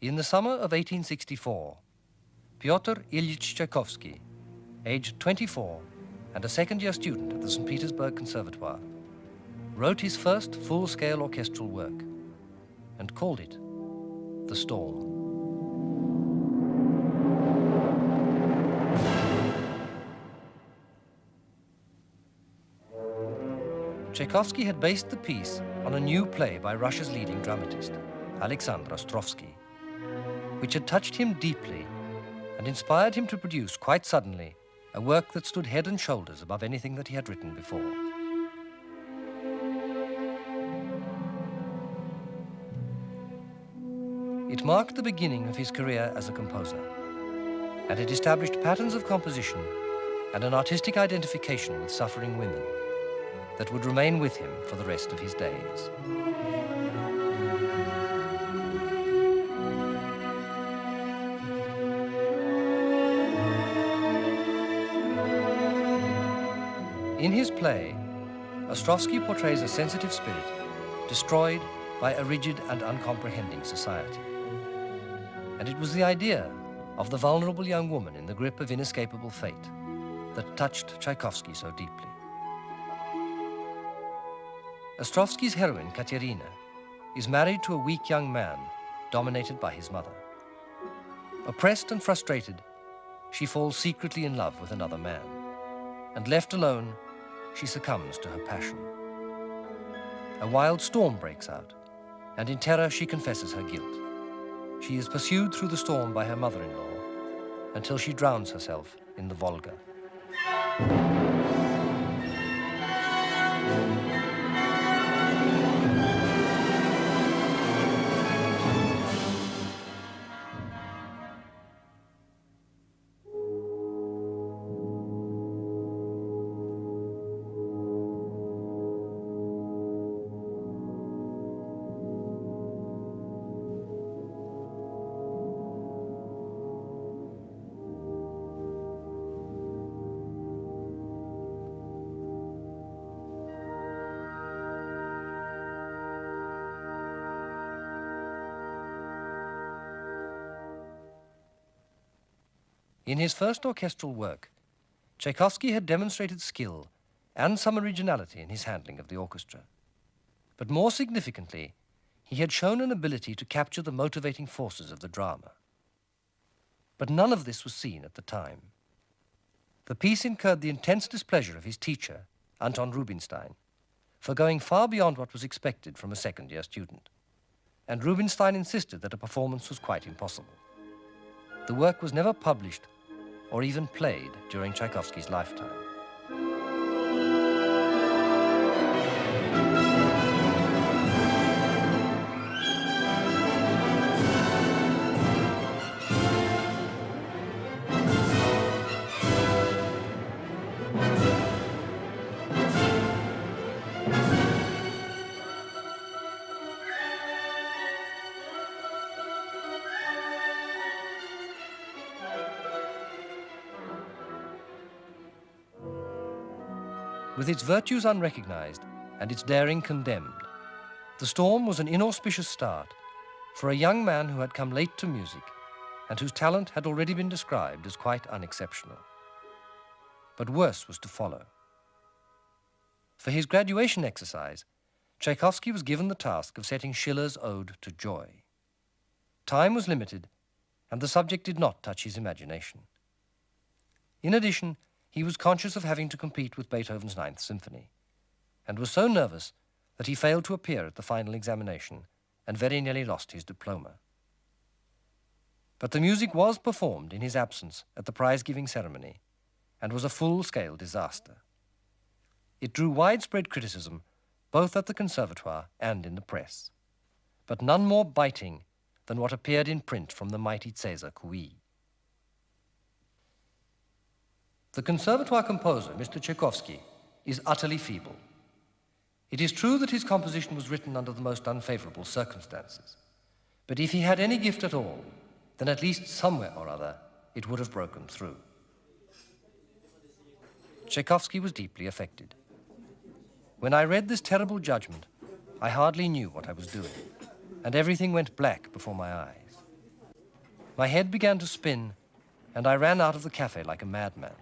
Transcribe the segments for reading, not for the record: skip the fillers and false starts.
In the summer of 1864, Pyotr Ilyich Tchaikovsky, aged 24 and a second-year student at the St. Petersburg Conservatoire, wrote his first full-scale orchestral work and called it The Storm. Tchaikovsky had based the piece on a new play by Russia's leading dramatist, Alexander Ostrovsky, which had touched him deeply and inspired him to produce quite suddenly a work that stood head and shoulders above anything that he had written before. It marked the beginning of his career as a composer, and it established patterns of composition and an artistic identification with suffering women that would remain with him for the rest of his days. In his play, Ostrovsky portrays a sensitive spirit destroyed by a rigid and uncomprehending society. And it was the idea of the vulnerable young woman in the grip of inescapable fate that touched Tchaikovsky so deeply. Ostrovsky's heroine, Katerina, is married to a weak young man dominated by his mother. Oppressed and frustrated, she falls secretly in love with another man, and left alone, she succumbs to her passion. A wild storm breaks out, and in terror she confesses her guilt. She is pursued through the storm by her mother-in-law until she drowns herself in the Volga. In his first orchestral work, Tchaikovsky had demonstrated skill and some originality in his handling of the orchestra. But more significantly, he had shown an ability to capture the motivating forces of the drama. But none of this was seen at the time. The piece incurred the intense displeasure of his teacher, Anton Rubinstein, for going far beyond what was expected from a second-year student. And Rubinstein insisted that a performance was quite impossible. The work was never published or even played during Tchaikovsky's lifetime. With its virtues unrecognized and its daring condemned, The Storm was an inauspicious start for a young man who had come late to music and whose talent had already been described as quite unexceptional. But worse was to follow. For his graduation exercise, Tchaikovsky was given the task of setting Schiller's Ode to Joy. Time was limited, and the subject did not touch his imagination. In addition, he was conscious of having to compete with Beethoven's Ninth Symphony, and was so nervous that he failed to appear at the final examination and very nearly lost his diploma. But the music was performed in his absence at the prize-giving ceremony and was a full-scale disaster. It drew widespread criticism both at the Conservatoire and in the press, but none more biting than what appeared in print from the mighty César Cui. The Conservatoire composer, Mr. Tchaikovsky, is utterly feeble. It is true that his composition was written under the most unfavorable circumstances, but if he had any gift at all, then at least somewhere or other it would have broken through. Tchaikovsky was deeply affected. When I read this terrible judgment, I hardly knew what I was doing, and everything went black before my eyes. My head began to spin, and I ran out of the cafe like a madman.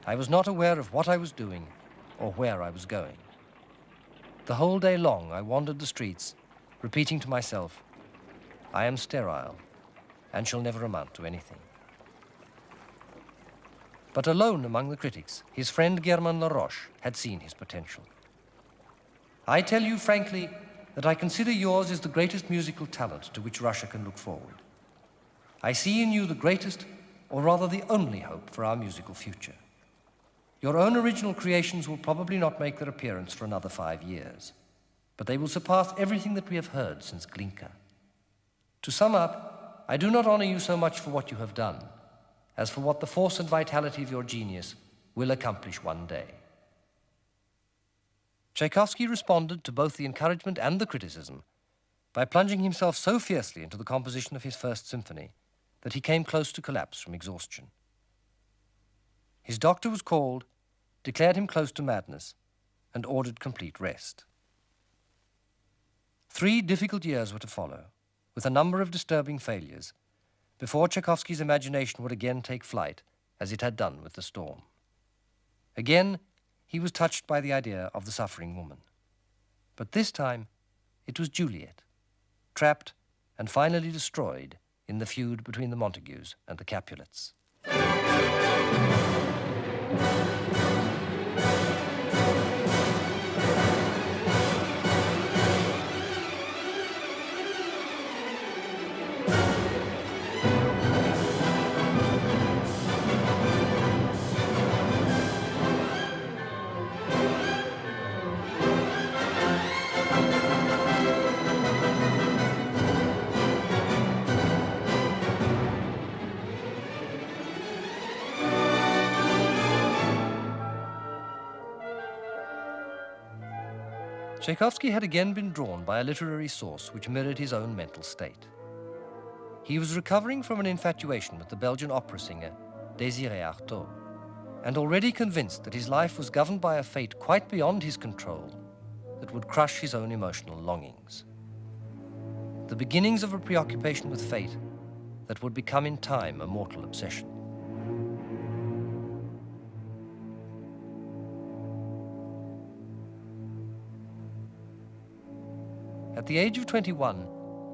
I was not aware of what I was doing or where I was going. The whole day long I wandered the streets, repeating to myself, I am sterile and shall never amount to anything. But alone among the critics, his friend Germain Laroche had seen his potential. I tell you frankly that I consider yours is the greatest musical talent to which Russia can look forward. I see in you the greatest, or rather the only hope for our musical future. Your own original creations will probably not make their appearance for another 5 years, but they will surpass everything that we have heard since Glinka. To sum up, I do not honor you so much for what you have done, as for what the force and vitality of your genius will accomplish one day. Tchaikovsky responded to both the encouragement and the criticism by plunging himself so fiercely into the composition of his first symphony that he came close to collapse from exhaustion. His doctor was called, declared him close to madness, and ordered complete rest. 3 difficult years were to follow, with a number of disturbing failures, before Tchaikovsky's imagination would again take flight, as it had done with the storm. Again, he was touched by the idea of the suffering woman. But this time, it was Juliet, trapped and finally destroyed in the feud between the Montagues and the Capulets. Tchaikovsky had again been drawn by a literary source which mirrored his own mental state. He was recovering from an infatuation with the Belgian opera singer Désiré Artaud, and already convinced that his life was governed by a fate quite beyond his control that would crush his own emotional longings. The beginnings of a preoccupation with fate that would become in time a mortal obsession. At the age of 21,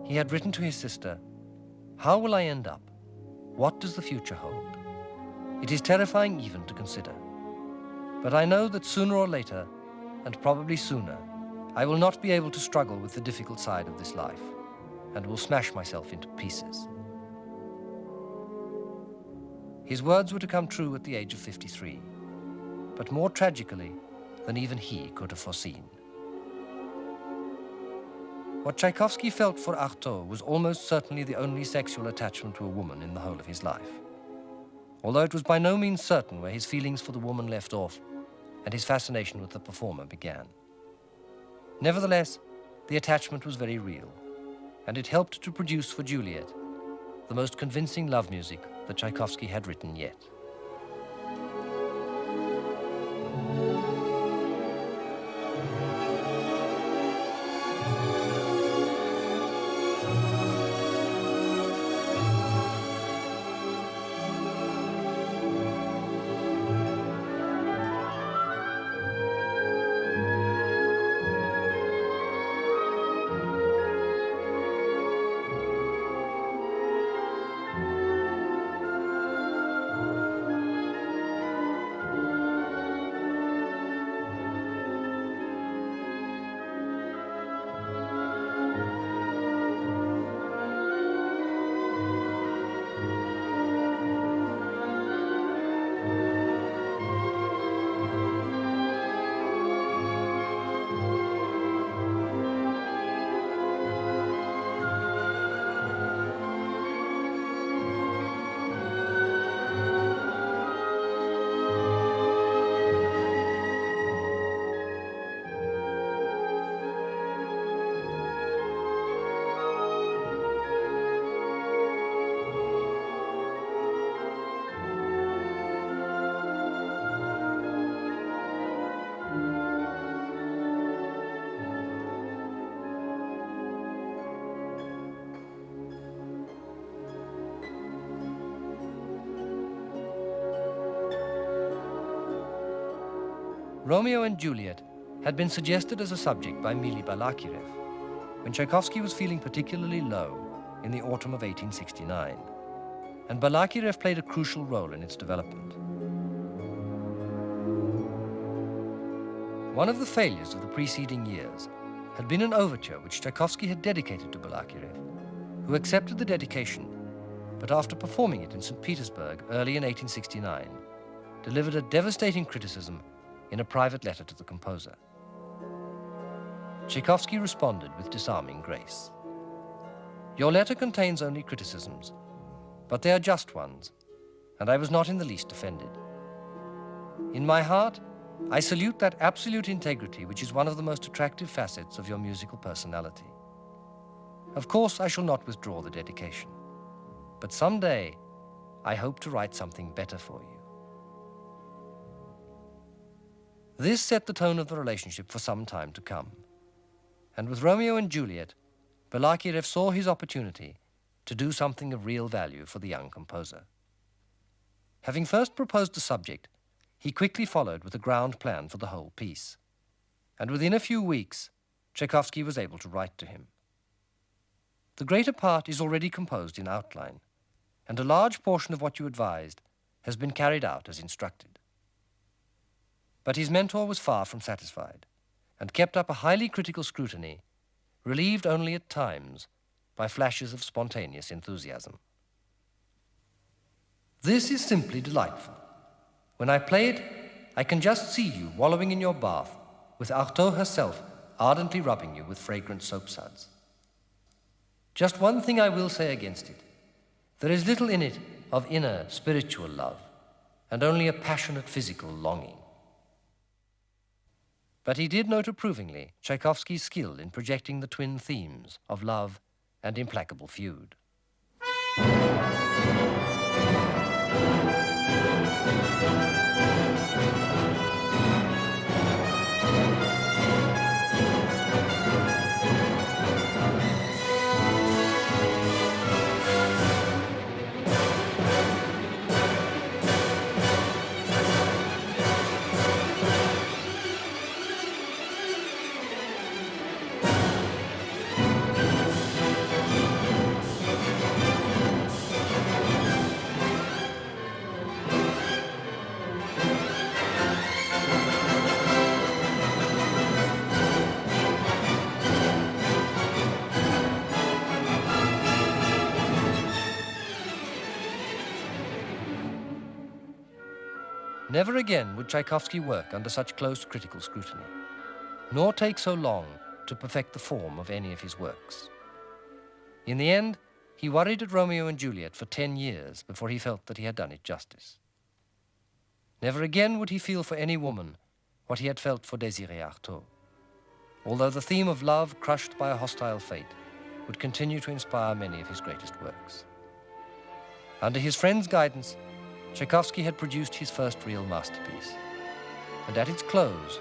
he had written to his sister, "How will I end up? What does the future hold? It is terrifying even to consider. But I know that sooner or later, and probably sooner, I will not be able to struggle with the difficult side of this life, and will smash myself into pieces." His words were to come true at the age of 53, but more tragically than even he could have foreseen. What Tchaikovsky felt for Artaud was almost certainly the only sexual attachment to a woman in the whole of his life, although it was by no means certain where his feelings for the woman left off and his fascination with the performer began. Nevertheless, the attachment was very real, and it helped to produce for Juliet the most convincing love music that Tchaikovsky had written yet. Romeo and Juliet had been suggested as a subject by Mili Balakirev when Tchaikovsky was feeling particularly low in the autumn of 1869, and Balakirev played a crucial role in its development. One of the failures of the preceding years had been an overture which Tchaikovsky had dedicated to Balakirev, who accepted the dedication, but after performing it in St. Petersburg early in 1869, delivered a devastating criticism in a private letter to the composer. Tchaikovsky responded with disarming grace. "Your letter contains only criticisms, but they are just ones, and I was not in the least offended. In my heart, I salute that absolute integrity which is one of the most attractive facets of your musical personality. Of course, I shall not withdraw the dedication, but someday I hope to write something better for you." This set the tone of the relationship for some time to come, and with Romeo and Juliet, Balakirev saw his opportunity to do something of real value for the young composer. Having first proposed the subject, he quickly followed with a ground plan for the whole piece, and within a few weeks, Tchaikovsky was able to write to him. The greater part is already composed in outline, and a large portion of what you advised has been carried out as instructed. But his mentor was far from satisfied, and kept up a highly critical scrutiny, relieved only at times by flashes of spontaneous enthusiasm. "This is simply delightful. When I play it, I can just see you wallowing in your bath, with Artaud herself ardently rubbing you with fragrant soap suds. Just one thing I will say against it. There is little in it of inner spiritual love, and only a passionate physical longing." But he did note approvingly Tchaikovsky's skill in projecting the twin themes of love and implacable feud. Never again would Tchaikovsky work under such close critical scrutiny, nor take so long to perfect the form of any of his works. In the end, he worried at Romeo and Juliet for 10 years before he felt that he had done it justice. Never again would he feel for any woman what he had felt for Désirée Artaud, although the theme of love crushed by a hostile fate would continue to inspire many of his greatest works. Under his friend's guidance, Tchaikovsky had produced his first real masterpiece, and at its close,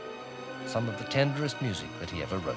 some of the tenderest music that he ever wrote.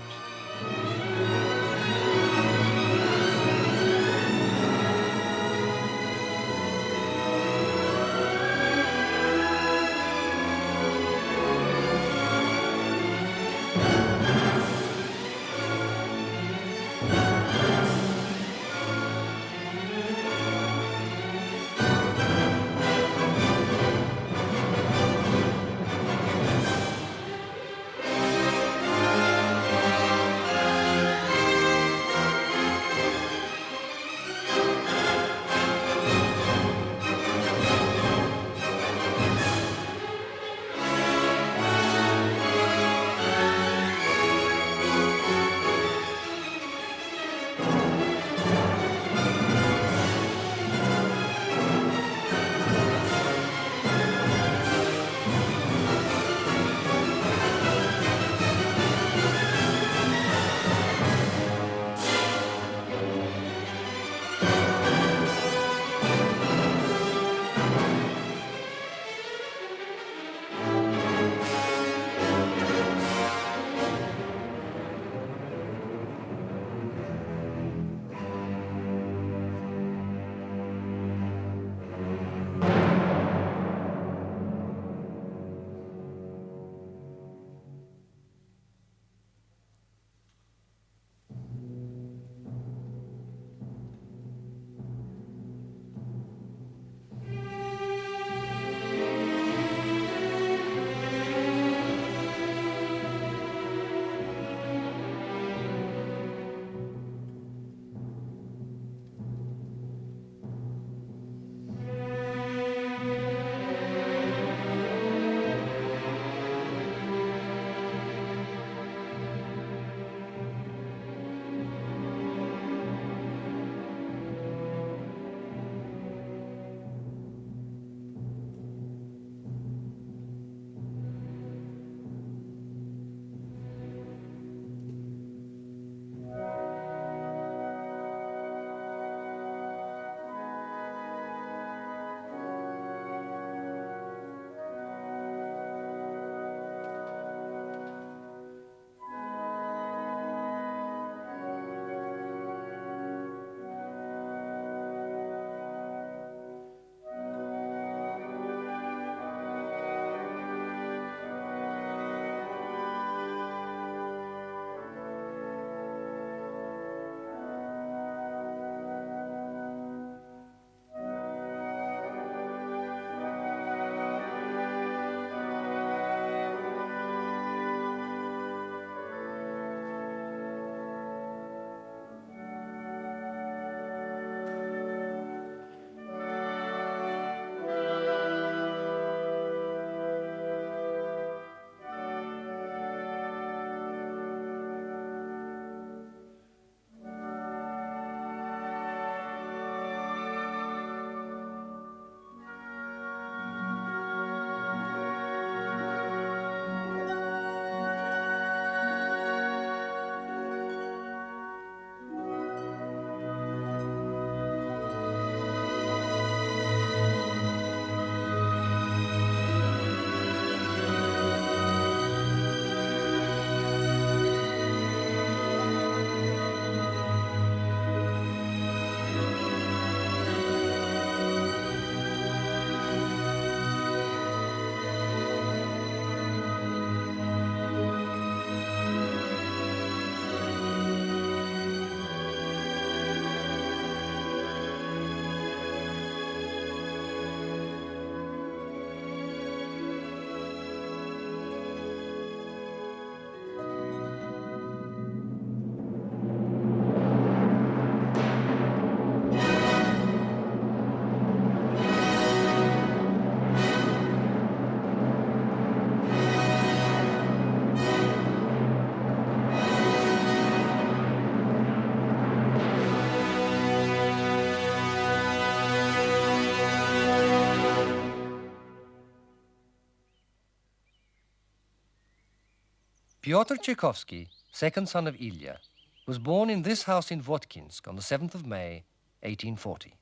Pyotr Tchaikovsky, second son of Ilya, was born in this house in Votkinsk on the 7th of May, 1840.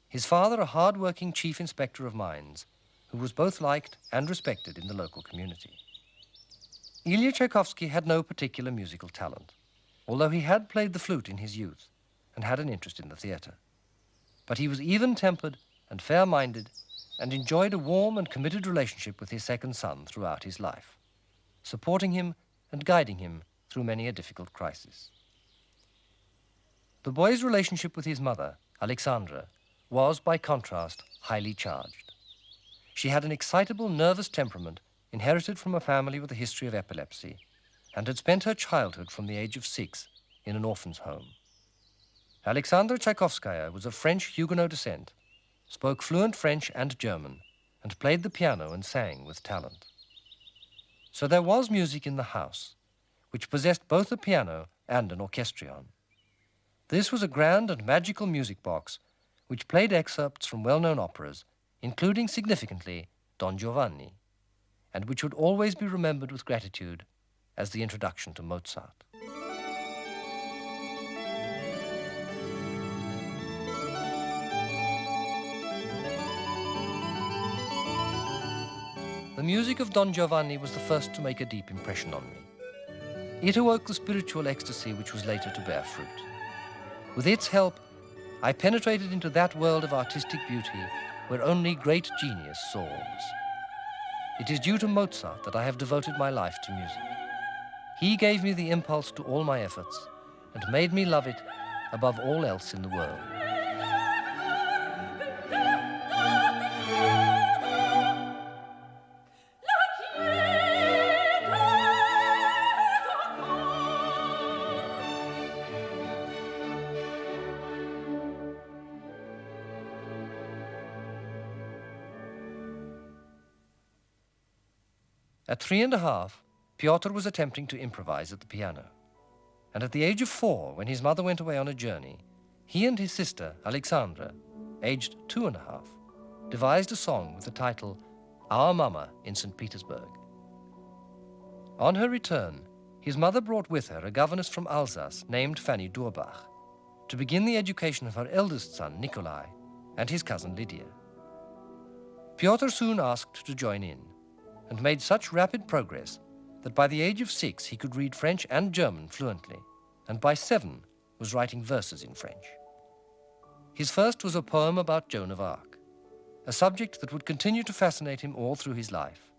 His father, a hard-working chief inspector of mines, who was both liked and respected in the local community. Ilya Tchaikovsky had no particular musical talent, although he had played the flute in his youth and had an interest in the theatre. But he was even-tempered and fair-minded and enjoyed a warm and committed relationship with his second son throughout his life, supporting him and guiding him through many a difficult crisis. The boy's relationship with his mother, Alexandra, was, by contrast, highly charged. She had an excitable, nervous temperament inherited from a family with a history of epilepsy and had spent her childhood from the age of 6 in an orphan's home. Alexandra Tchaikovskaya was of French Huguenot descent, spoke fluent French and German, and played the piano and sang with talent. So there was music in the house, which possessed both a piano and an orchestrion. This was a grand and magical music box which played excerpts from well-known operas, including significantly Don Giovanni, and which would always be remembered with gratitude as the introduction to Mozart. The music of Don Giovanni was the first to make a deep impression on me. It awoke the spiritual ecstasy which was later to bear fruit. With its help, I penetrated into that world of artistic beauty where only great genius soars. It is due to Mozart that I have devoted my life to music. He gave me the impulse to all my efforts and made me love it above all else in the world. At 3½, Pyotr was attempting to improvise at the piano. And at the age of 4, when his mother went away on a journey, he and his sister, Alexandra, aged 2½, devised a song with the title Our Mama in St. Petersburg. On her return, his mother brought with her a governess from Alsace named Fanny Durbach to begin the education of her eldest son, Nikolai, and his cousin Lydia. Pyotr soon asked to join in, and made such rapid progress that by the age of 6 he could read French and German fluently, and by 7 was writing verses in French. His first was a poem about Joan of Arc, a subject that would continue to fascinate him all through his life,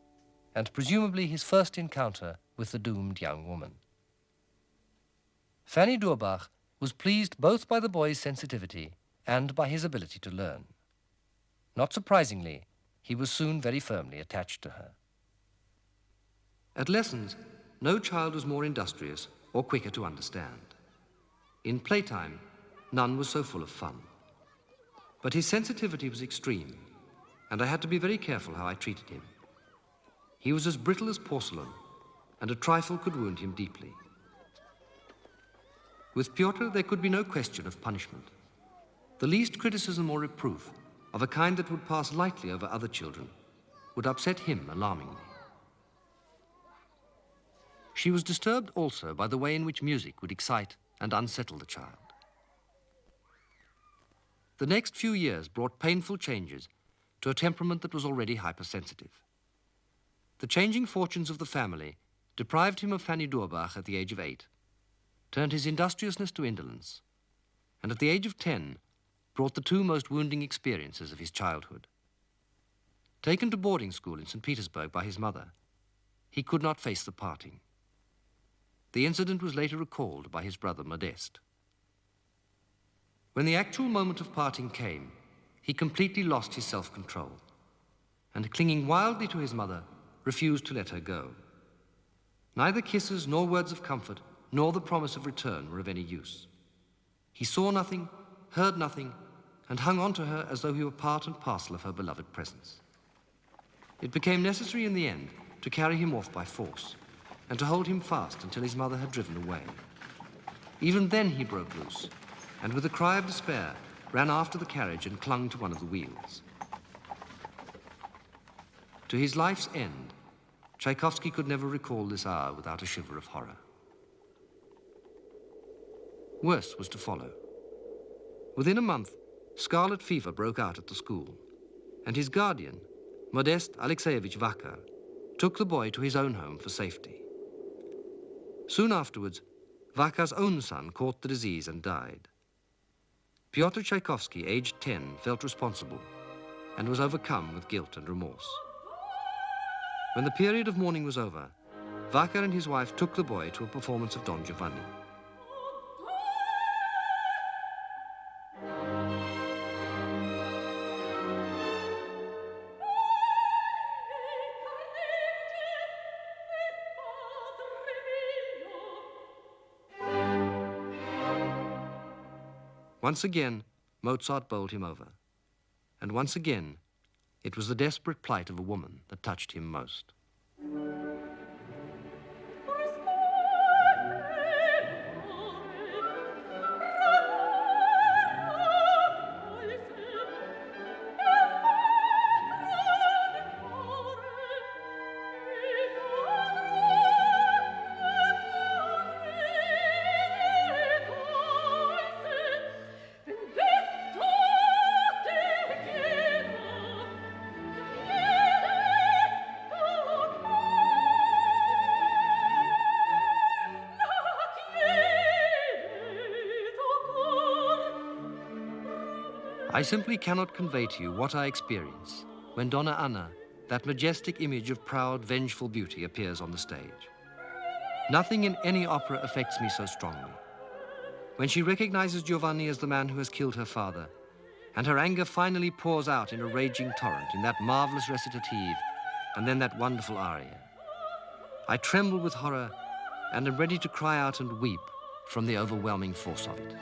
and presumably his first encounter with the doomed young woman. Fanny Durbach was pleased both by the boy's sensitivity and by his ability to learn. Not surprisingly, he was soon very firmly attached to her. At lessons, no child was more industrious or quicker to understand. In playtime, none was so full of fun. But his sensitivity was extreme, and I had to be very careful how I treated him. He was as brittle as porcelain, and a trifle could wound him deeply. With Pyotr, there could be no question of punishment. The least criticism or reproof, of a kind that would pass lightly over other children, would upset him alarmingly. She was disturbed also by the way in which music would excite and unsettle the child. The next few years brought painful changes to a temperament that was already hypersensitive. The changing fortunes of the family deprived him of Fanny Durbach at the age of 8, turned his industriousness to indolence, and at the age of 10 brought the two most wounding experiences of his childhood. Taken to boarding school in St. Petersburg by his mother, he could not face the parting. The incident was later recalled by his brother Modeste. When the actual moment of parting came, he completely lost his self-control, and clinging wildly to his mother, refused to let her go. Neither kisses nor words of comfort nor the promise of return were of any use. He saw nothing, heard nothing, and hung on to her as though he were part and parcel of her beloved presence. It became necessary in the end to carry him off by force, and to hold him fast until his mother had driven away. Even then he broke loose, and with a cry of despair, ran after the carriage and clung to one of the wheels. To his life's end, Tchaikovsky could never recall this hour without a shiver of horror. Worse was to follow. Within a month, scarlet fever broke out at the school, and his guardian, Modest Alexeyevich Vacha, took the boy to his own home for safety. Soon afterwards, Vacha's own son caught the disease and died. Pyotr Tchaikovsky, aged 10, felt responsible and was overcome with guilt and remorse. When the period of mourning was over, Vacha and his wife took the boy to a performance of Don Giovanni. Once again, Mozart bowled him over. And once again, it was the desperate plight of a woman that touched him most. I simply cannot convey to you what I experience when Donna Anna, that majestic image of proud, vengeful beauty, appears on the stage. Nothing in any opera affects me so strongly. When she recognizes Giovanni as the man who has killed her father, and her anger finally pours out in a raging torrent in that marvelous recitative and then that wonderful aria, I tremble with horror and am ready to cry out and weep from the overwhelming force of it.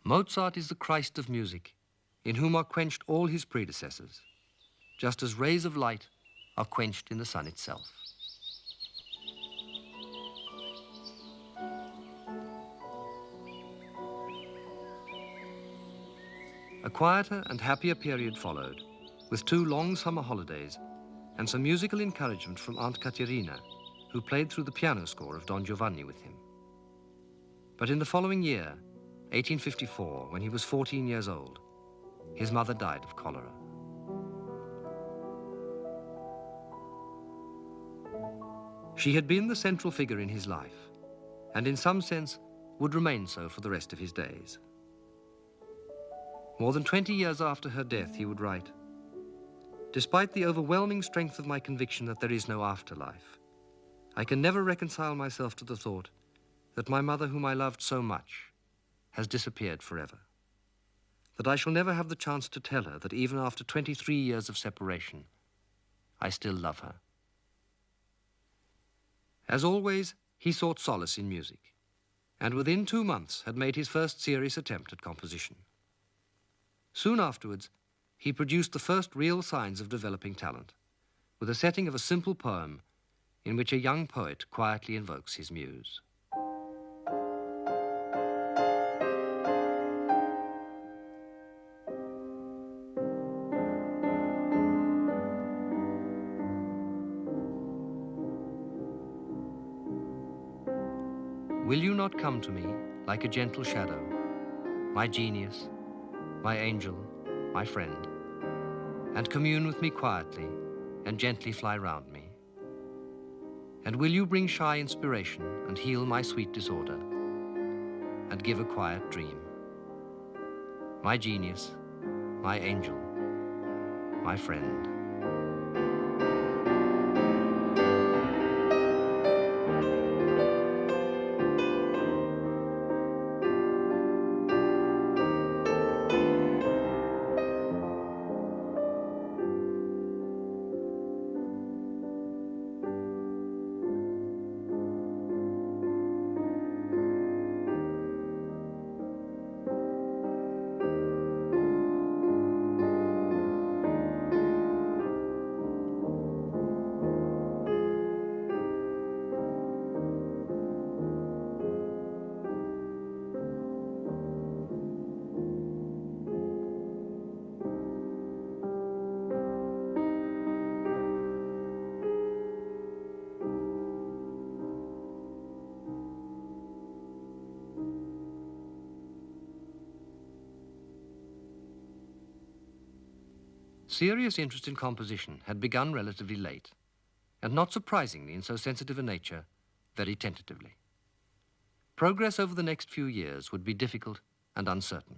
Mozart is the Christ of music, in whom are quenched all his predecessors, just as rays of light are quenched in the sun itself. A quieter and happier period followed, with 2 long summer holidays and some musical encouragement from Aunt Katerina, who played through the piano score of Don Giovanni with him. But in the following year, 1854, when he was 14 years old, his mother died of cholera. She had been the central figure in his life, and in some sense would remain so for the rest of his days. More than 20 years after her death, he would write, "Despite the overwhelming strength of my conviction that there is no afterlife, I can never reconcile myself to the thought that my mother, whom I loved so much, has disappeared forever. That I shall never have the chance to tell her that even after 23 years of separation, I still love her. As always, he sought solace in music, and within 2 months had made his first serious attempt at composition. Soon afterwards, he produced the first real signs of developing talent, with a setting of a simple poem in which a young poet quietly invokes his muse. Will you not come to me like a gentle shadow, my genius, my angel, my friend, and commune with me quietly and gently fly round me? And will you bring shy inspiration and heal my sweet disorder and give a quiet dream? My genius, my angel, my friend. Serious interest in composition had begun relatively late, and not surprisingly in so sensitive a nature, very tentatively. Progress over the next few years would be difficult and uncertain.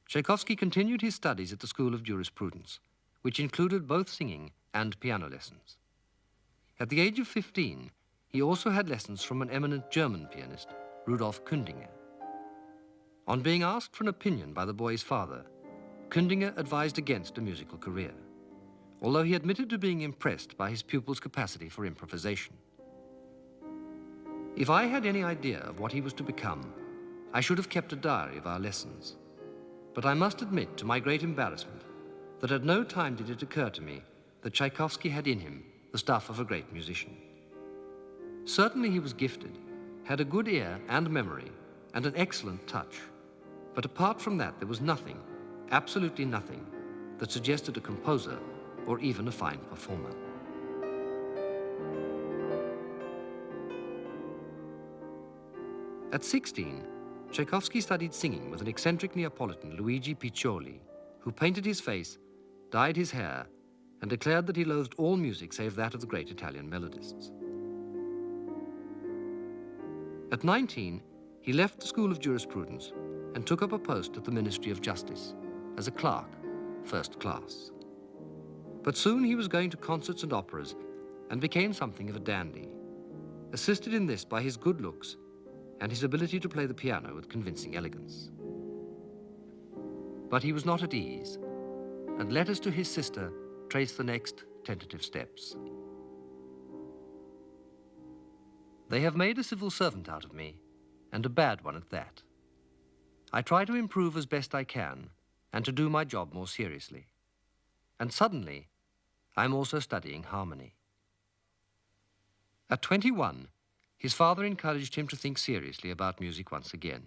Tchaikovsky continued his studies at the School of Jurisprudence, which included both singing and piano lessons. At the age of 15, he also had lessons from an eminent German pianist, Rudolf Kundinger. On being asked for an opinion by the boy's father, Kundinger advised against a musical career, although he admitted to being impressed by his pupil's capacity for improvisation. If I had any idea of what he was to become, I should have kept a diary of our lessons. But I must admit, to my great embarrassment, that at no time did it occur to me that Tchaikovsky had in him the stuff of a great musician. Certainly he was gifted, had a good ear and memory, and an excellent touch. But apart from that, there was nothing, absolutely nothing, that suggested a composer or even a fine performer. At 16, Tchaikovsky studied singing with an eccentric Neapolitan, Luigi Piccioli, who painted his face, dyed his hair, and declared that he loathed all music save that of the great Italian melodists. At 19, he left the School of Jurisprudence and took up a post at the Ministry of Justice as a clerk, first class. But soon he was going to concerts and operas and became something of a dandy, assisted in this by his good looks and his ability to play the piano with convincing elegance. But he was not at ease, and letters to his sister trace the next tentative steps. They have made a civil servant out of me, and a bad one at that. I try to improve as best I can, and to do my job more seriously. And suddenly, I'm also studying harmony. At 21, his father encouraged him to think seriously about music once again.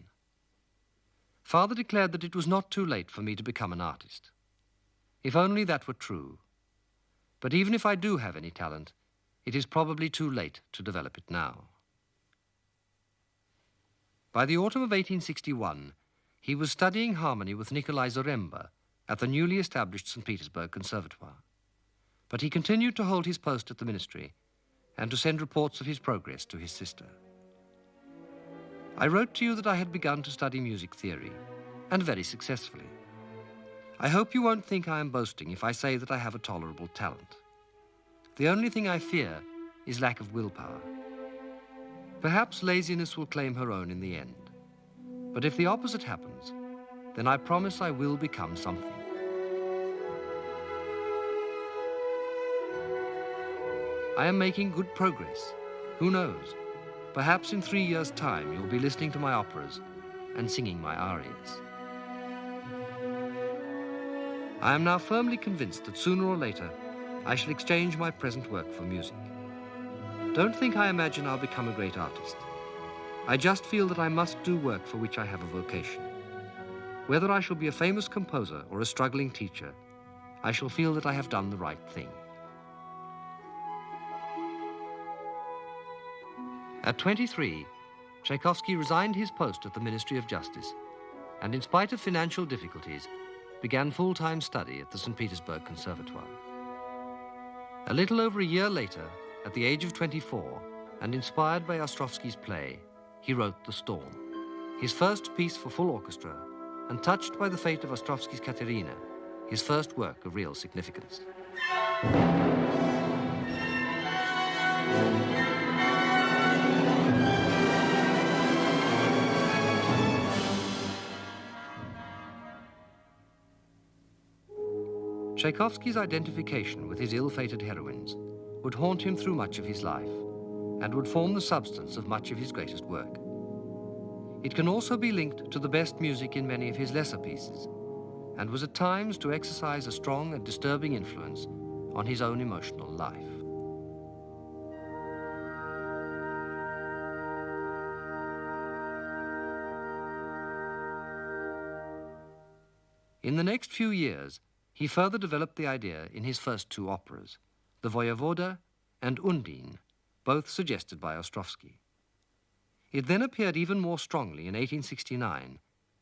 Father declared that it was not too late for me to become an artist. If only that were true. But even if I do have any talent, it is probably too late to develop it now. By the autumn of 1861, he was studying harmony with Nikolai Zaremba at the newly established St. Petersburg Conservatoire. But he continued to hold his post at the ministry and to send reports of his progress to his sister. I wrote to you that I had begun to study music theory, and very successfully. I hope you won't think I am boasting if I say that I have a tolerable talent. The only thing I fear is lack of willpower. Perhaps laziness will claim her own in the end. But if the opposite happens, then I promise I will become something. I am making good progress. Who knows? Perhaps in 3 years' time you'll be listening to my operas and singing my arias. I am now firmly convinced that sooner or later I shall exchange my present work for music. Don't think I imagine I'll become a great artist. I just feel that I must do work for which I have a vocation. Whether I shall be a famous composer or a struggling teacher, I shall feel that I have done the right thing. At 23, Tchaikovsky resigned his post at the Ministry of Justice and, in spite of financial difficulties, began full-time study at the St. Petersburg Conservatoire. A little over a year later, at the age of 24, and inspired by Ostrovsky's play, he wrote The Storm, his first piece for full orchestra, and touched by the fate of Ostrovsky's Katerina, his first work of real significance. Tchaikovsky's identification with his ill-fated heroines would haunt him through much of his life and would form the substance of much of his greatest work. It can also be linked to the best music in many of his lesser pieces and was at times to exercise a strong and disturbing influence on his own emotional life. In the next few years, he further developed the idea in his first 2 operas, The Voyevoda and Undine, both suggested by Ostrovsky. It then appeared even more strongly in 1869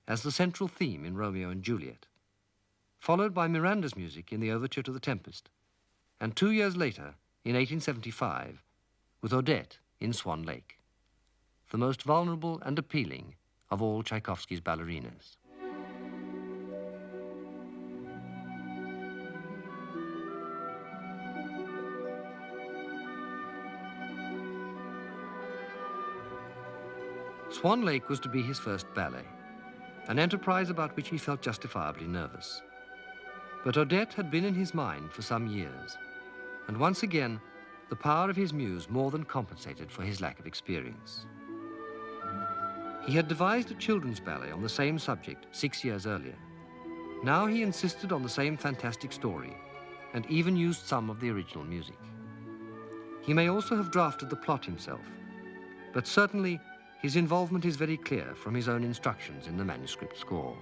as the central theme in Romeo and Juliet, followed by Miranda's music in the overture to The Tempest, and 2 years later, in 1875, with Odette in Swan Lake, the most vulnerable and appealing of all Tchaikovsky's ballerinas. Swan Lake was to be his first ballet, an enterprise about which he felt justifiably nervous. But Odette had been in his mind for some years, and once again, the power of his muse more than compensated for his lack of experience. He had devised a children's ballet on the same subject 6 years earlier. Now he insisted on the same fantastic story, and even used some of the original music. He may also have drafted the plot himself, but certainly his involvement is very clear from his own instructions in the manuscript score.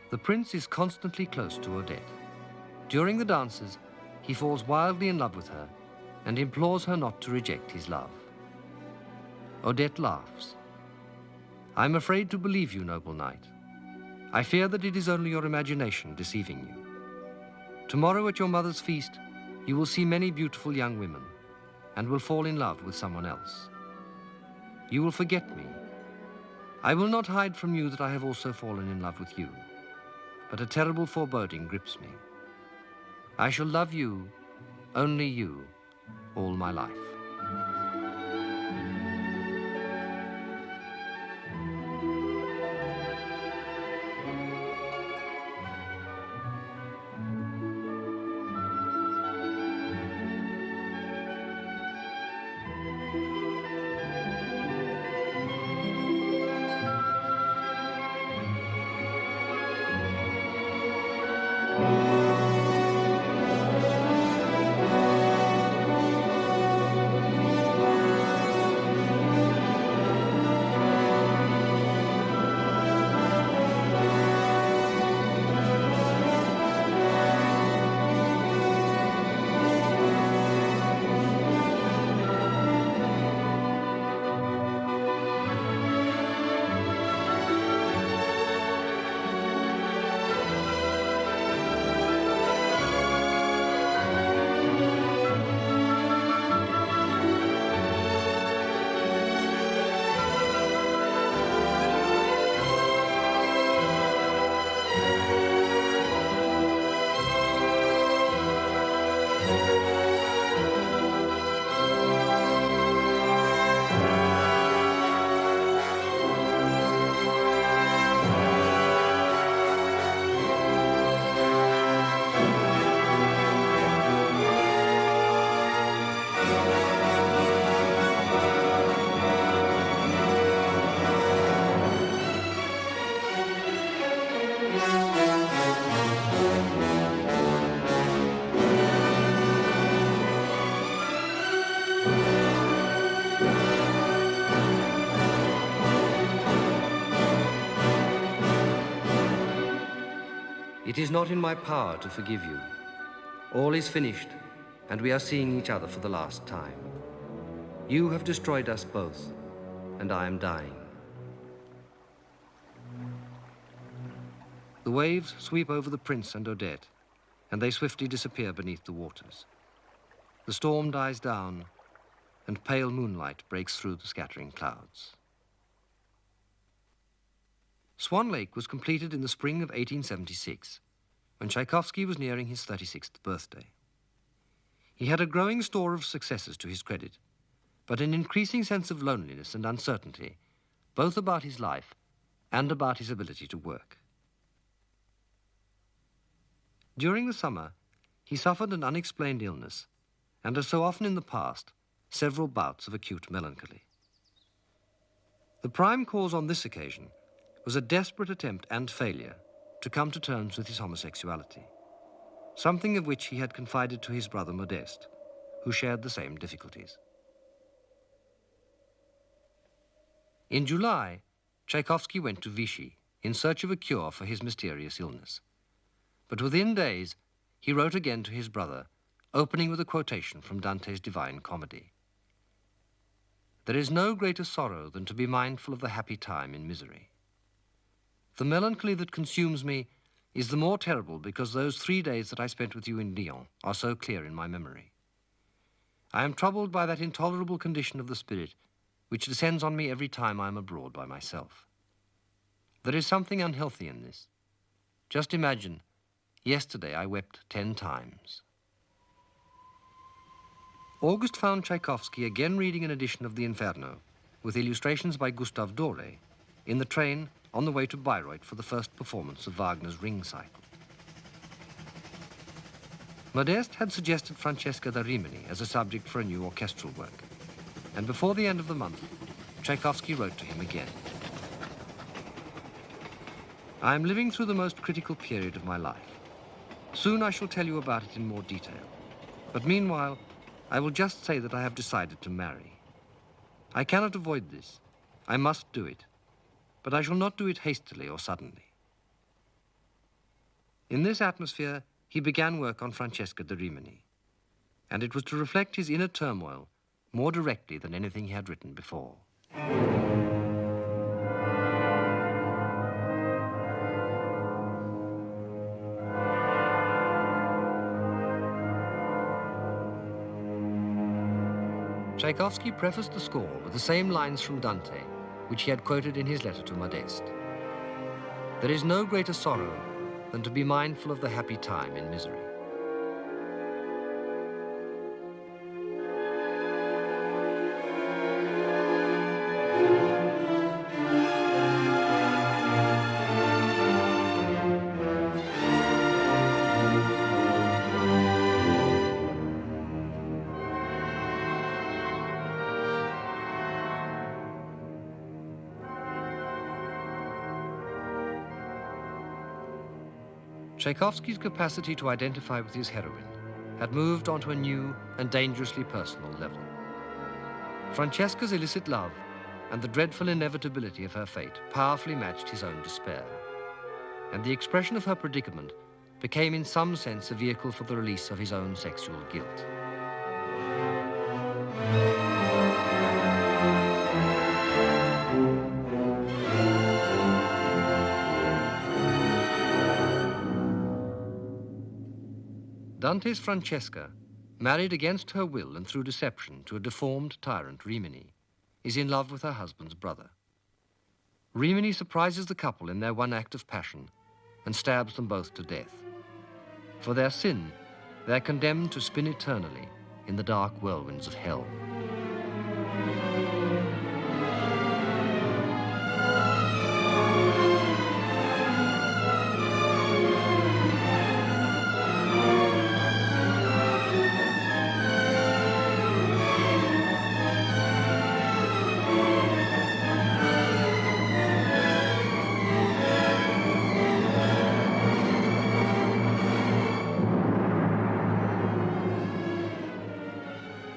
The prince is constantly close to Odette. During the dances, he falls wildly in love with her and implores her not to reject his love. Odette laughs. "I'm afraid to believe you, noble knight. I fear that it is only your imagination deceiving you. Tomorrow at your mother's feast, you will see many beautiful young women and will fall in love with someone else. You will forget me. I will not hide from you that I have also fallen in love with you, but a terrible foreboding grips me. I shall love you, only you, all my life." It is not in my power to forgive you. All is finished, and we are seeing each other for the last time. You have destroyed us both, and I am dying. The waves sweep over the prince and Odette, and they swiftly disappear beneath the waters. The storm dies down, and pale moonlight breaks through the scattering clouds. Swan Lake was completed in the spring of 1876, when Tchaikovsky was nearing his 36th birthday. He had a growing store of successes to his credit, but an increasing sense of loneliness and uncertainty, both about his life and about his ability to work. During the summer, he suffered an unexplained illness, and as so often in the past, several bouts of acute melancholy. The prime cause on this occasion was a desperate attempt and failure to come to terms with his homosexuality, something of which he had confided to his brother Modeste, who shared the same difficulties. In July, Tchaikovsky went to Vichy in search of a cure for his mysterious illness. But within days, he wrote again to his brother, opening with a quotation from Dante's Divine Comedy. "There is no greater sorrow than to be mindful of the happy time in misery. The melancholy that consumes me is the more terrible because those 3 days that I spent with you in Lyon are so clear in my memory. I am troubled by that intolerable condition of the spirit which descends on me every time I am abroad by myself. There is something unhealthy in this. Just imagine, yesterday I wept 10 times. August found Tchaikovsky again reading an edition of the Inferno, with illustrations by Gustave Doré, in the train on the way to Bayreuth for the first performance of Wagner's Ring Cycle. Modeste had suggested Francesca da Rimini as a subject for a new orchestral work, and before the end of the month, Tchaikovsky wrote to him again. "I am living through the most critical period of my life. Soon I shall tell you about it in more detail, but meanwhile, I will just say that I have decided to marry. I cannot avoid this. I must do it. But I shall not do it hastily or suddenly." In this atmosphere, he began work on Francesca da Rimini, and it was to reflect his inner turmoil more directly than anything he had written before. Tchaikovsky prefaced the score with the same lines from Dante, which he had quoted in his letter to Modeste. "There is no greater sorrow than to be mindful of the happy time in misery." Tchaikovsky's capacity to identify with his heroine had moved onto a new and dangerously personal level. Francesca's illicit love and the dreadful inevitability of her fate powerfully matched his own despair, and the expression of her predicament became in some sense a vehicle for the release of his own sexual guilt. Dante's Francesca, married against her will and through deception to a deformed tyrant, Rimini, is in love with her husband's brother. Rimini surprises the couple in their one act of passion and stabs them both to death. For their sin, they're condemned to spin eternally in the dark whirlwinds of hell.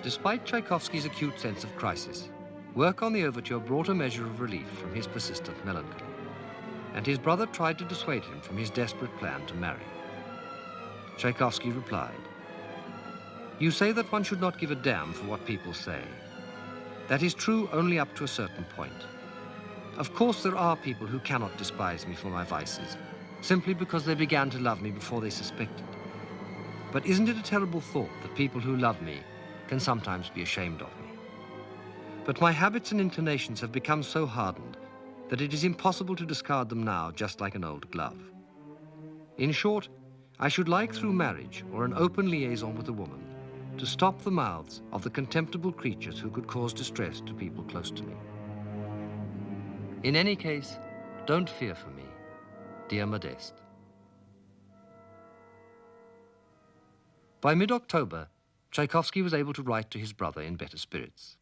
Despite Tchaikovsky's acute sense of crisis, work on the overture brought a measure of relief from his persistent melancholy. and his brother tried to dissuade him from his desperate plan to marry. Tchaikovsky replied, "You say that one should not give a damn for what people say. That is true only up to a certain point. Of course there are people who cannot despise me for my vices, simply because they began to love me before they suspected. But isn't it a terrible thought that people who love me can sometimes be ashamed of me? But my habits and inclinations have become so hardened that it is impossible to discard them now just like an old glove. In short, I should like through marriage or an open liaison with a woman to stop the mouths of the contemptible creatures who could cause distress to people close to me. In any case, don't fear for me, dear Modeste." By mid-October, Tchaikovsky was able to write to his brother in better spirits.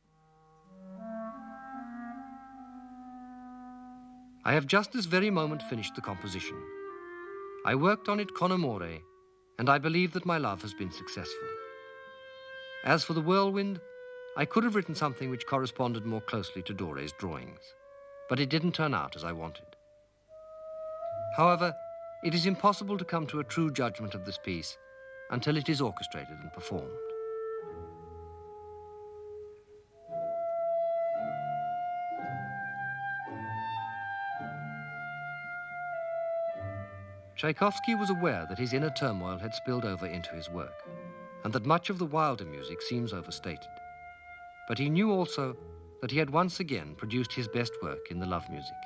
"I have just this very moment finished the composition. I worked on it con amore, and I believe that my love has been successful. As for the whirlwind, I could have written something which corresponded more closely to Doré's drawings, but it didn't turn out as I wanted. However, it is impossible to come to a true judgment of this piece until it is orchestrated and performed." Tchaikovsky was aware that his inner turmoil had spilled over into his work, and that much of the wilder music seems overstated. But he knew also that he had once again produced his best work in the love music.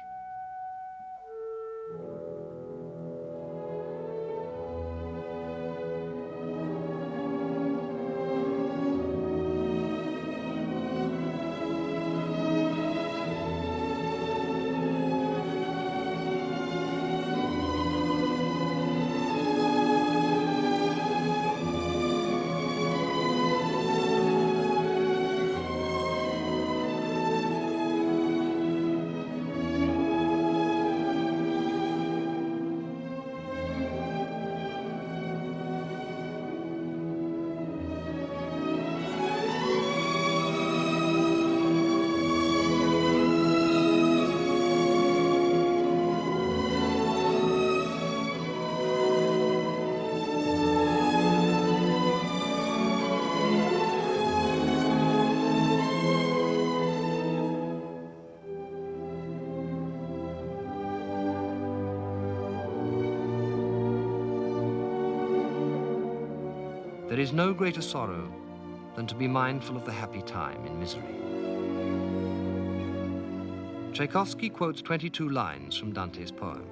There is no greater sorrow than to be mindful of the happy time in misery. Tchaikovsky quotes 22 lines from Dante's poem.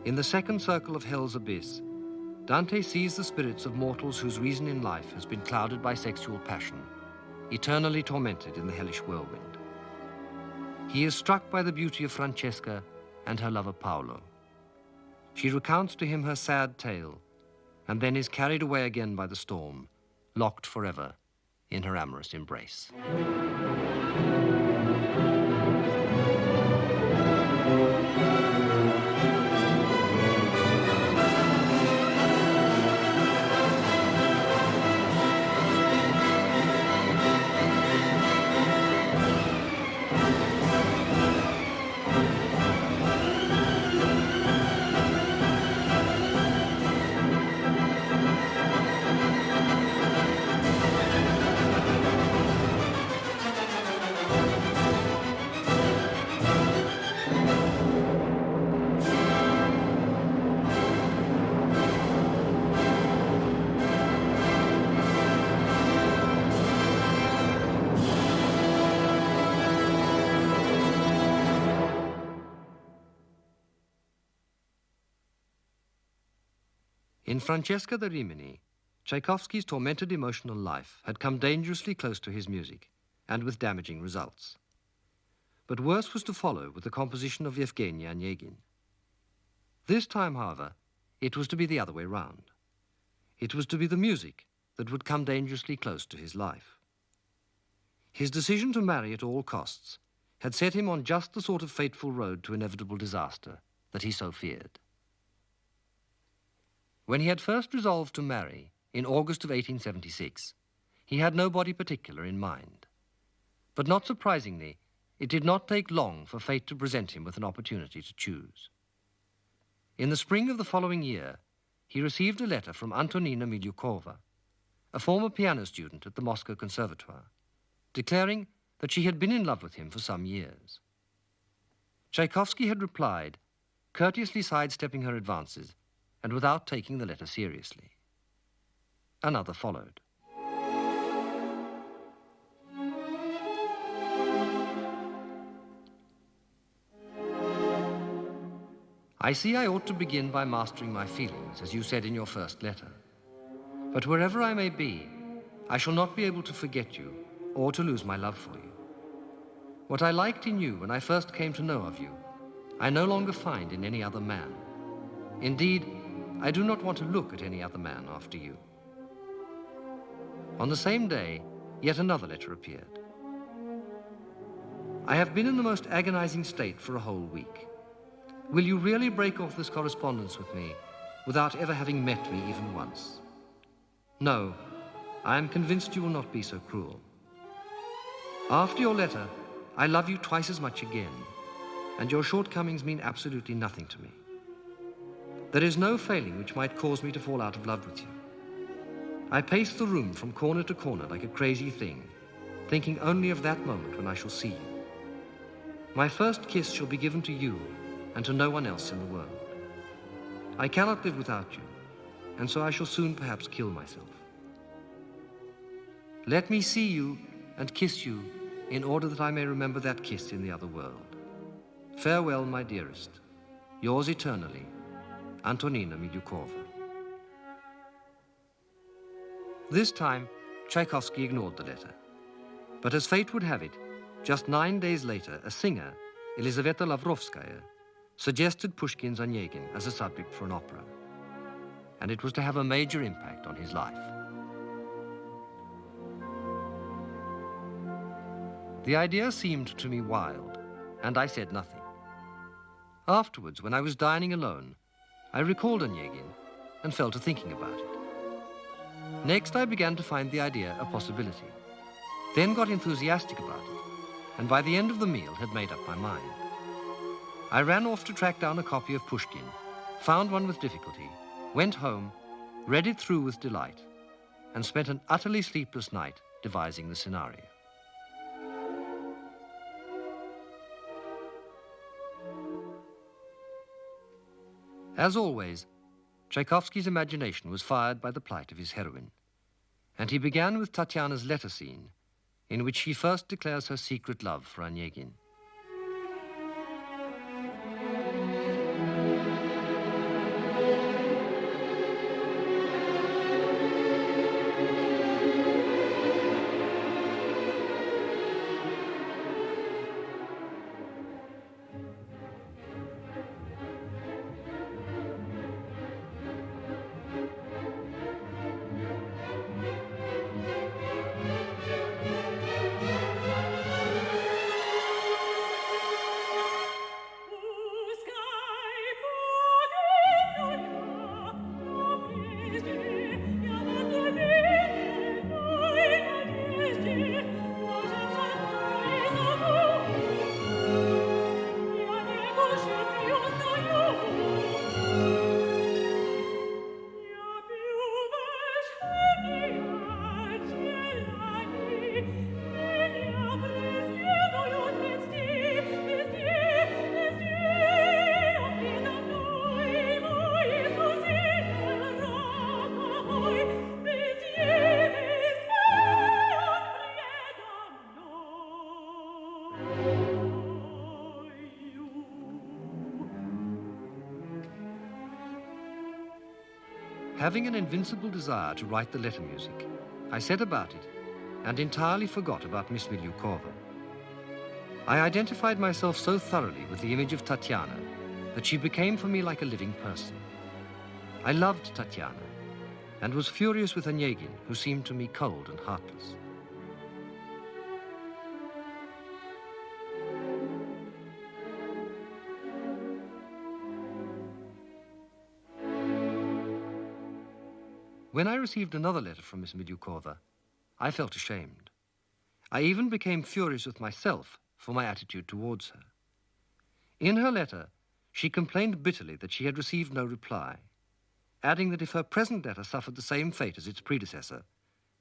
In the second circle of hell's abyss, Dante sees the spirits of mortals whose reason in life has been clouded by sexual passion, eternally tormented in the hellish whirlwind. He is struck by the beauty of Francesca and her lover Paolo. She recounts to him her sad tale, and then is carried away again by the storm, locked forever in her amorous embrace. In Francesca da Rimini, Tchaikovsky's tormented emotional life had come dangerously close to his music, and with damaging results. But worse was to follow with the composition of Yevgeny Onegin. This time, however, it was to be the other way round. It was to be the music that would come dangerously close to his life. His decision to marry at all costs had set him on just the sort of fateful road to inevitable disaster that he so feared. When he had first resolved to marry, in August of 1876, he had nobody particular in mind. But not surprisingly, it did not take long for fate to present him with an opportunity to choose. In the spring of the following year, he received a letter from Antonina Milyukova, a former piano student at the Moscow Conservatoire, declaring that she had been in love with him for some years. Tchaikovsky had replied, courteously sidestepping her advances and without taking the letter seriously. Another followed. I see I ought to begin by mastering my feelings, as you said in your first letter. But wherever I may be, I shall not be able to forget you or to lose my love for you. What I liked in you when I first came to know of you, I no longer find in any other man. Indeed, I do not want to look at any other man after you. On the same day, yet another letter appeared. I have been in the most agonizing state for a whole week. Will you really break off this correspondence with me without ever having met me even once? No, I am convinced you will not be so cruel. After your letter, I love you twice as much again, and your shortcomings mean absolutely nothing to me. There is no failing which might cause me to fall out of love with you. I pace the room from corner to corner like a crazy thing, thinking only of that moment when I shall see you. My first kiss shall be given to you and to no one else in the world. I cannot live without you, and so I shall soon perhaps kill myself. Let me see you and kiss you in order that I may remember that kiss in the other world. Farewell, my dearest. Yours eternally, Antonina Milyukova. This time, Tchaikovsky ignored the letter. But as fate would have it, just 9 days later, a singer, Elizaveta Lavrovskaya, suggested Pushkin's Onegin as a subject for an opera. And it was to have a major impact on his life. The idea seemed to me wild, and I said nothing. Afterwards, when I was dining alone, I recalled Onegin and fell to thinking about it. Next, I began to find the idea a possibility, then got enthusiastic about it, and by the end of the meal had made up my mind. I ran off to track down a copy of Pushkin, found one with difficulty, went home, read it through with delight, and spent an utterly sleepless night devising the scenario. As always, Tchaikovsky's imagination was fired by the plight of his heroine, and he began with Tatiana's letter scene, in which she first declares her secret love for Onegin. Having an invincible desire to write the letter music, I set about it and entirely forgot about Miss Milyukova. I identified myself so thoroughly with the image of Tatiana that she became for me like a living person. I loved Tatiana and was furious with Onegin, who seemed to me cold and heartless. When I received another letter from Miss Milyukova, I felt ashamed. I even became furious with myself for my attitude towards her. In her letter, she complained bitterly that she had received no reply, adding that if her present letter suffered the same fate as its predecessor,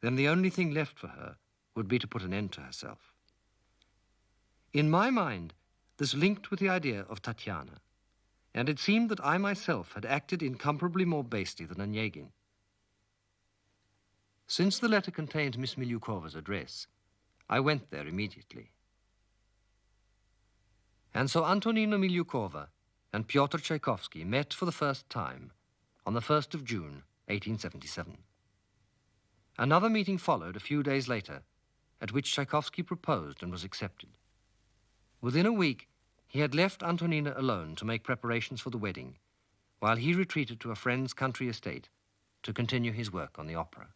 then the only thing left for her would be to put an end to herself. In my mind, this linked with the idea of Tatiana, and it seemed that I myself had acted incomparably more basely than Onegin. Since the letter contained Miss Milyukova's address, I went there immediately. And so Antonina Milyukova and Pyotr Tchaikovsky met for the first time on the 1st of June, 1877. Another meeting followed a few days later, at which Tchaikovsky proposed and was accepted. Within a week, he had left Antonina alone to make preparations for the wedding, while he retreated to a friend's country estate to continue his work on the opera.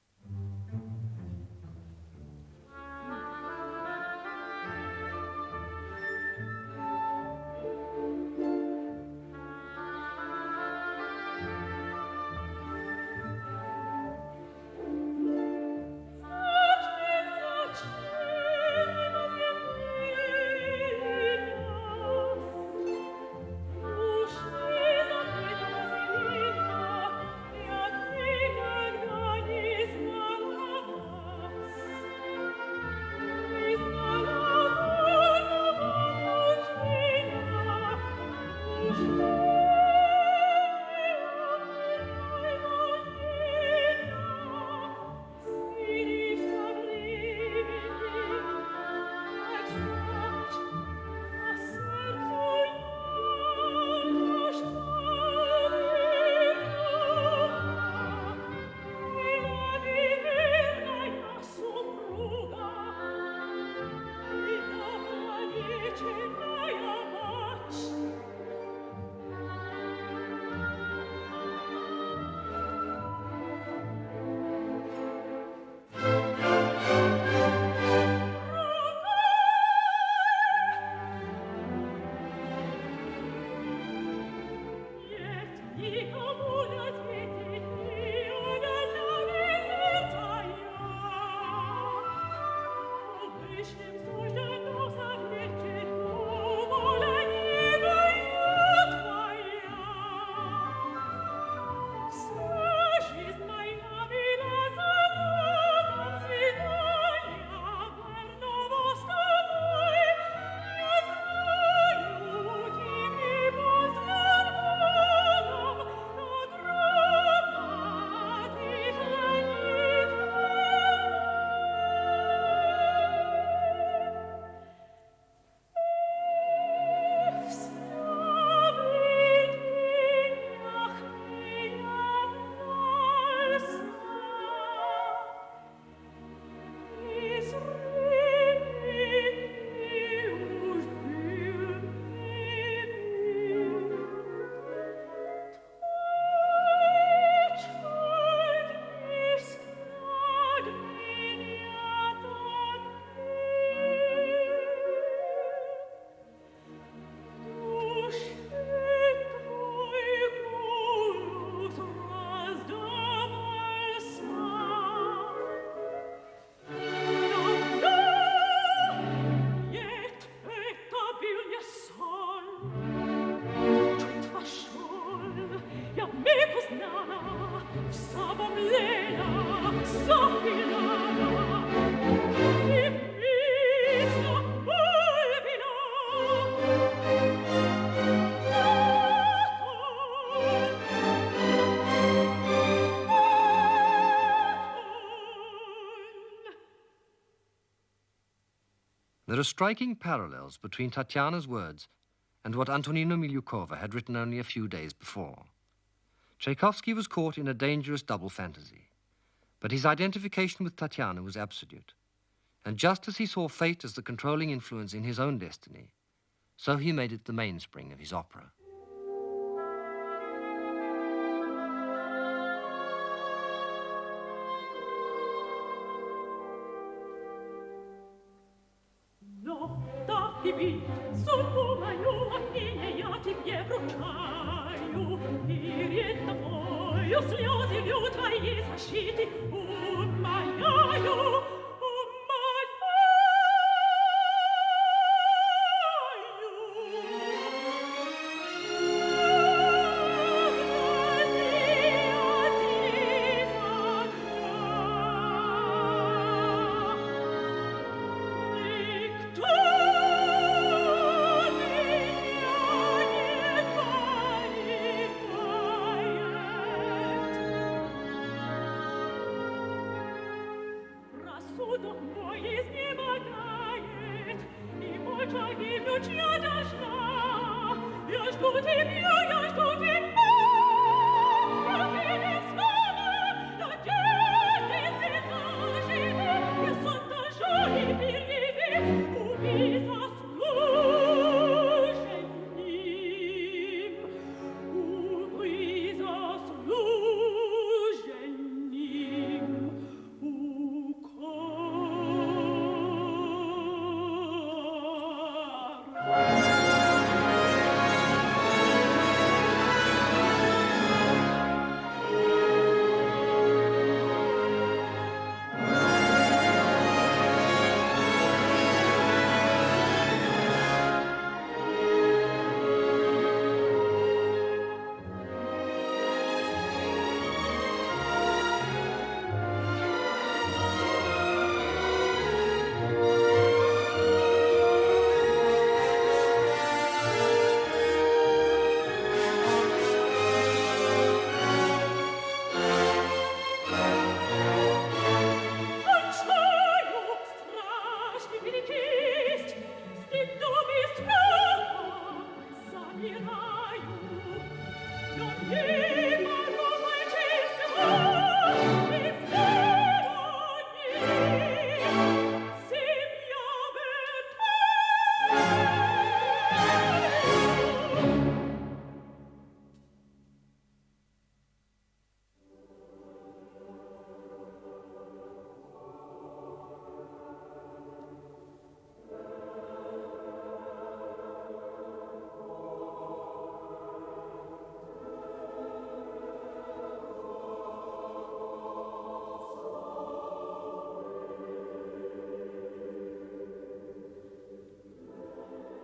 There are striking parallels between Tatiana's words and what Antonina Milyukova had written only a few days before. Tchaikovsky was caught in a dangerous double fantasy, but his identification with Tatiana was absolute. And just as he saw fate as the controlling influence in his own destiny, so he made it the mainspring of his opera.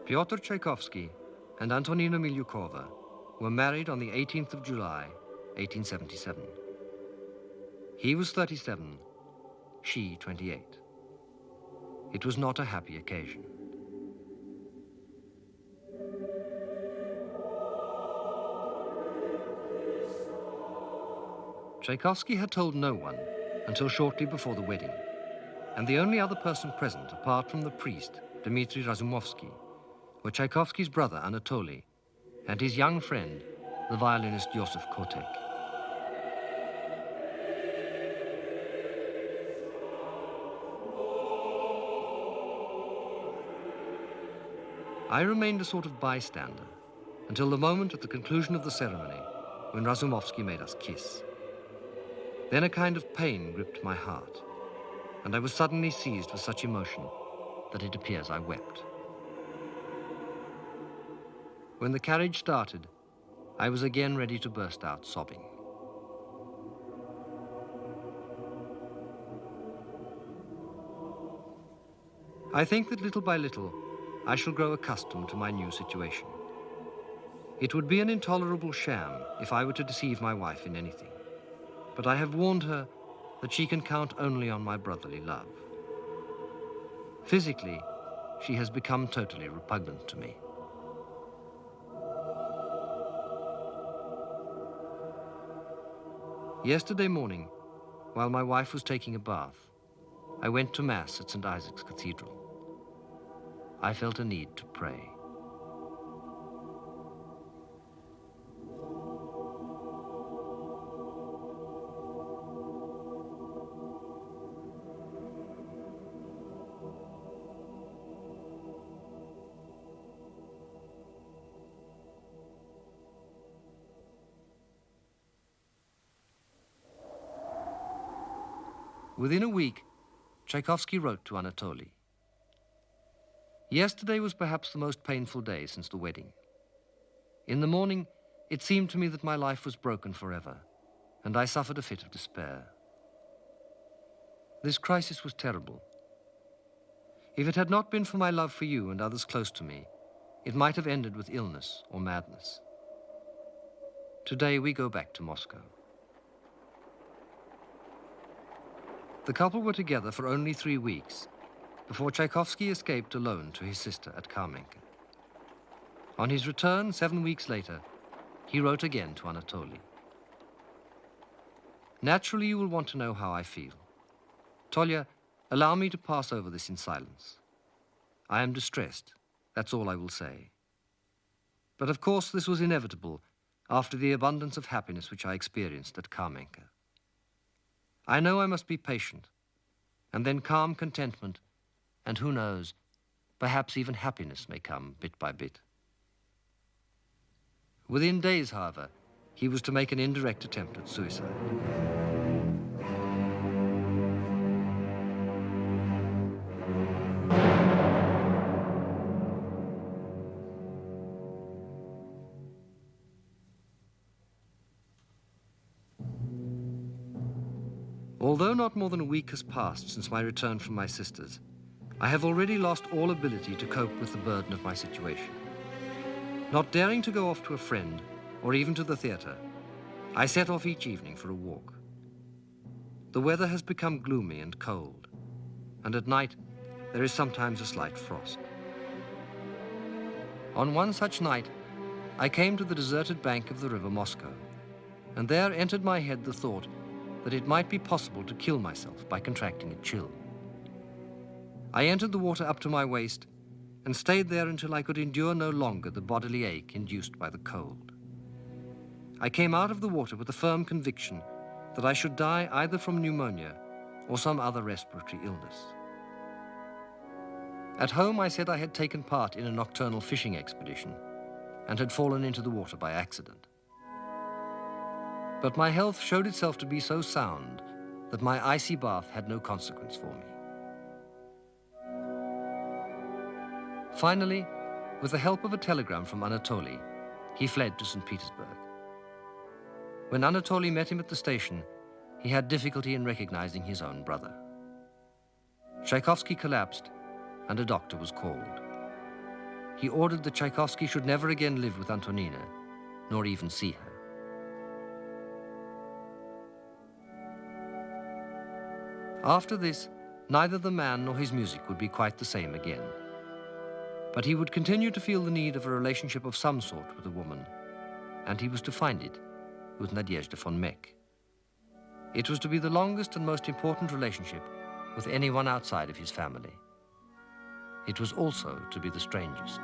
Pyotr Tchaikovsky and Antonina Milyukova were married on the 18th of July, 1877. He was 37, she 28. It was not a happy occasion. Tchaikovsky had told no one until shortly before the wedding, and the only other person present, apart from the priest, Dmitry Razumovsky, were Tchaikovsky's brother Anatoly and his young friend, the violinist Yosef Kotek. I remained a sort of bystander until the moment at the conclusion of the ceremony when Razumovsky made us kiss. Then a kind of pain gripped my heart, and I was suddenly seized with such emotion that it appears I wept. When the carriage started, I was again ready to burst out sobbing. I think that little by little, I shall grow accustomed to my new situation. It would be an intolerable sham if I were to deceive my wife in anything, but I have warned her that she can count only on my brotherly love. Physically, she has become totally repugnant to me. Yesterday morning, while my wife was taking a bath, I went to Mass at St. Isaac's Cathedral. I felt a need to pray. Within a week, Tchaikovsky wrote to Anatoly. Yesterday was perhaps the most painful day since the wedding. In the morning, it seemed to me that my life was broken forever, and I suffered a fit of despair. This crisis was terrible. If it had not been for my love for you and others close to me, it might have ended with illness or madness. Today we go back to Moscow. The couple were together for only 3 weeks before Tchaikovsky escaped alone to his sister at Kamenka. On his return 7 weeks later, he wrote again to Anatoly. Naturally, you will want to know how I feel. Tolya, Allow me to pass over this in silence. I am distressed, that's all I will say. But of course this was inevitable after the abundance of happiness which I experienced at Kamenka. I know I must be patient, and then calm contentment, and who knows, perhaps even happiness may come bit by bit. Within days, however, he was to make an indirect attempt at suicide. Although not more than a week has passed since my return from my sisters, I have already lost all ability to cope with the burden of my situation. Not daring to go off to a friend, or even to the theatre, I set off each evening for a walk. The weather has become gloomy and cold, and at night there is sometimes a slight frost. On one such night, I came to the deserted bank of the river Moscow, and there entered my head the thought that it might be possible to kill myself by contracting a chill. I entered the water up to my waist and stayed there until I could endure no longer the bodily ache induced by the cold. I came out of the water with a firm conviction that I should die either from pneumonia or some other respiratory illness. At home, I said I had taken part in a nocturnal fishing expedition and had fallen into the water by accident. But my health showed itself to be so sound that my icy bath had no consequence for me. Finally, with the help of a telegram from Anatoly, he fled to St. Petersburg. When Anatoly met him at the station, he had difficulty in recognizing his own brother. Tchaikovsky collapsed, and a doctor was called. He ordered that Tchaikovsky should never again live with Antonina, nor even see her. After this, neither the man nor his music would be quite the same again. But he would continue to feel the need of a relationship of some sort with a woman, and he was to find it with Nadezhda Fon-Meck. It was to be the longest and most important relationship with anyone outside of his family. It was also to be the strangest.